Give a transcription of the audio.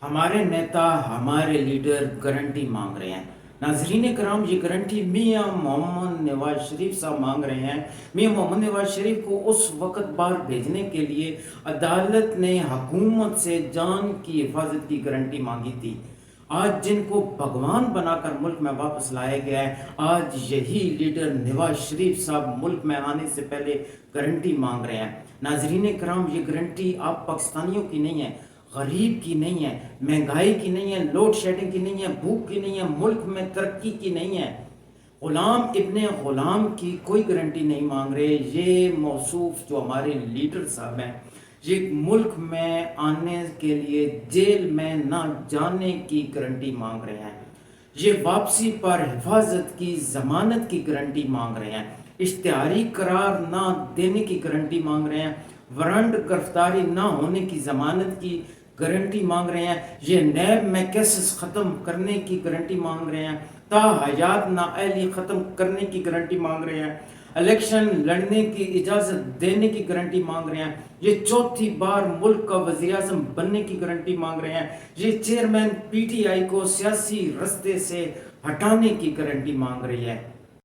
ہمارے نیتا ہمارے لیڈر گارنٹی مانگ رہے ہیں۔ ناظرین کرام، یہ گارنٹی میاں محمد نواز شریف صاحب مانگ رہے ہیں۔ میاں محمد نواز شریف کو اس وقت باہر بھیجنے کے لیے عدالت نے حکومت سے جان کی حفاظت کی گارنٹی مانگی تھی۔ آج جن کو بھگوان بنا کر ملک میں واپس لایا گیا ہے، آج یہی لیڈر نواز شریف صاحب ملک میں آنے سے پہلے گارنٹی مانگ رہے ہیں۔ ناظرین کرام، یہ گارنٹی آپ پاکستانیوں کی نہیں ہے، غریب کی نہیں ہے، مہنگائی کی نہیں ہے، لوڈ شیڈنگ کی نہیں ہے، بھوک کی نہیں ہے، ملک میں ترقی کی نہیں ہے۔ غلام ابن غلام کی کوئی گارنٹی نہیں مانگ رہے۔ یہ موصوف جو ہمارے لیڈر صاحب ہیں، یہ ملک میں آنے کے لیے جیل میں نہ جانے کی گارنٹی مانگ رہے ہیں۔ یہ واپسی پر حفاظت کی ضمانت کی گارنٹی مانگ رہے ہیں۔ اشتہاری قرار نہ دینے کی گارنٹی مانگ رہے ہیں۔ وارنٹ گرفتاری نہ ہونے کی ضمانت کی گارنٹی مانگ رہے ہیں۔ یہ نیب میں کیسز ختم کرنے کی گارنٹی مانگ رہے ہیں۔ تا حیات نااہلی ختم کرنے کی گارنٹی مانگ رہے ہیں۔ الیکشن لڑنے کی اجازت دینے کی گارنٹی مانگ رہے ہیں۔ یہ چوتھی بار ملک کا وزیر اعظم بننے کی گارنٹی مانگ رہے ہیں۔ یہ چیئرمین پی ٹی آئی کو سیاسی رستے سے ہٹانے کی گارنٹی مانگ رہی ہے۔